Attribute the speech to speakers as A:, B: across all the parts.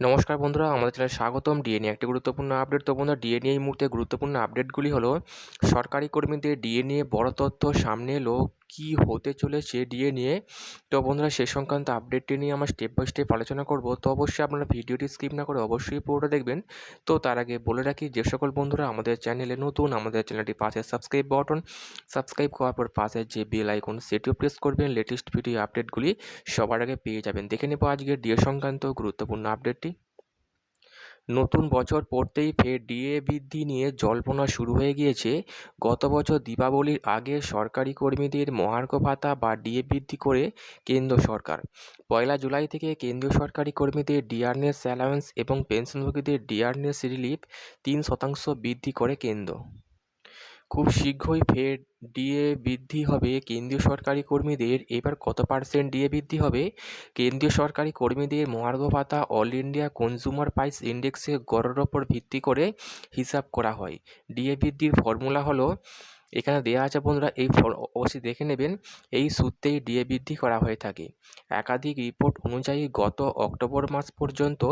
A: নমস্কার বন্ধুরা, আমাদের চ্যানেলে স্বাগতম। ডিএ নিয়ে একটি গুরুত্বপূর্ণ আপডেট। তো বন্ধুরা, ডিএ নিয়ে এই মুহূর্তে গুরুত্বপূর্ণ আপডেটগুলি হলো সরকারি কর্মীদের ডিএ নিয়ে বড় তথ্য সামনে এলো, কী হতে চলেছে ডিএ নিয়ে। তো বন্ধুরা, সে সংক্রান্ত আপডেটটি নিয়ে আমরা স্টেপ বাই স্টেপ আলোচনা করব। তো অবশ্যই আপনারা ভিডিওটি স্কিপ না করে অবশ্যই পুরোটা দেখবেন। তো তার আগে বলে রাখি, যে সকল বন্ধুরা আমাদের চ্যানেলে নতুন, আমাদের চ্যানেলটি পাশে সাবস্ক্রাইব বাটন, সাবস্ক্রাইব করার পর পাশে যে বেল আইকন সেটিও প্রেস করবেন। লেটেস্ট ভিডিও আপডেটগুলি সবার আগে পেয়ে যাবেন। দেখে নেব আজকের ডিএ সংক্রান্ত গুরুত্বপূর্ণ আপডেটটি। নতুন বছর পড়তেই ফের ডিএ বৃদ্ধি নিয়ে জল্পনা শুরু হয়ে গিয়েছে। গত বছর দীপাবলির আগে সরকারি কর্মীদের মহার্ঘ ভাতা বা ডিএ বৃদ্ধি করে কেন্দ্র সরকার। 1 জুলাই থেকে কেন্দ্রীয় সরকারি কর্মীদের ডিয়ারনেস অ্যালাউন্স এবং পেনশনভোগীদের ডিয়ারনেস রিলিফ 3% বৃদ্ধি করে কেন্দ্র। খুব শীঘ্রই ফের ডিএ বৃদ্ধি হবে কেন্দ্রীয় সরকারি কর্মীদের। এবার কত পার্সেন্ট ডিএ বৃদ্ধি হবে? কেন্দ্রীয় সরকারি কর্মীদের মহার্ঘ ভাতা অল ইন্ডিয়া কনজিউমার প্রাইস ইন্ডেক্সের গড়ের ওপর ভিত্তি করে হিসাব করা হয়। ডিএ বৃদ্ধির ফর্মুলা হলো এখানে দেওয়া আছে বন্ধুরা, অবশ্যই দেখে নেবেন। এই সূত্রেই ডিএ বৃদ্ধি করা হয়ে থাকে। একাধিক রিপোর্ট অনুযায়ী গত অক্টোবর মাস পর্যন্ত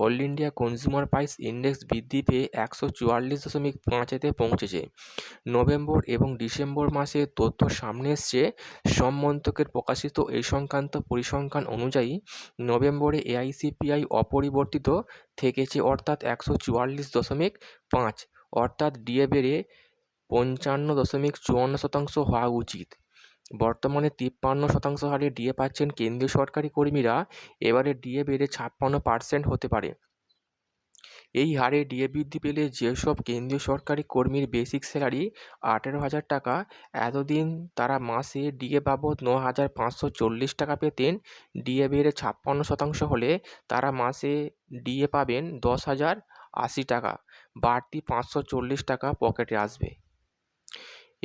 A: all India consumer price index বৃদ্ধি পেয়ে 144.5-তে পৌঁছেছে। নভেম্বর এবং ডিসেম্বর মাসে তথ্য সামনে এসছে। শ্রম মন্ত্রকের প্রকাশিত এই সংক্রান্ত পরিসংখ্যান অনুযায়ী নভেম্বরে এআইসিপিআই অপরিবর্তিত থেকেছে, অর্থাৎ 144.5, অর্থাৎ ডিএ বেড়ে 55.54% হওয়া উচিত। বর্তমানে 53% হারে ডিএ পাচ্ছেন কেন্দ্রীয় সরকারি কর্মীরা। এবারে ডিএ বেড়ে 56% হতে পারে। এই হারে ডিএ বৃদ্ধি পেলে যেসব কেন্দ্রীয় সরকারি কর্মীর বেসিক স্যালারি 18,000 টাকা, এতদিন তারা মাসে ডিএ বাবদ 9,540 টাকা পেতেন। ডিএ বেড়ে 56% হলে তারা মাসে ডিএ পাবেন 10,080 টাকা, বাড়তি 540 টাকা পকেটে আসবে।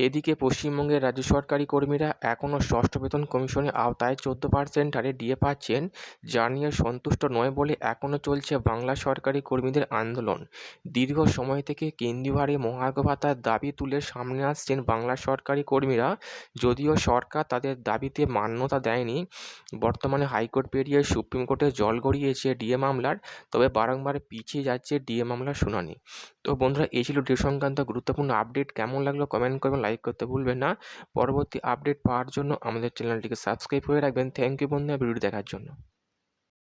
A: এদিকে পশ্চিমবঙ্গের রাজ্য সরকারি কর্মীরা এখনও ষষ্ঠ বেতন কমিশনের আওতায় 14% হারে ডিএ পাচ্ছেন, যা নিয়ে সন্তুষ্ট নয় বলে এখনও চলছে বাংলা সরকারি কর্মীদের আন্দোলন। দীর্ঘ সময় থেকে কেন্দ্রীয় হারে মহার্ঘ ভাতার দাবি তুলে সামনে আসছেন বাংলা সরকারি কর্মীরা। যদিও সরকার তাদের দাবিতে মান্যতা দেয়নি, বর্তমানে হাইকোর্ট পেরিয়ে সুপ্রিম কোর্টে জল গড়িয়েছে ডিএ মামলার, তবে বারংবার পিছিয়ে যাচ্ছে ডিএ মামলার শুনানি। তো বন্ধুরা, এই ছিল ডিএ সংক্রান্ত গুরুত্বপূর্ণ আপডেট। কেমন লাগলো কমেন্ট করবেন, লাইক করতে ভুলবেন না। পরবর্তী আপডেট পাওয়ার জন্য আমাদের চ্যানেলটিকে সাবস্ক্রাইব করে রাখবেন। থ্যাংক ইউ বন্ধুরা ভিডিওটি দেখার জন্য।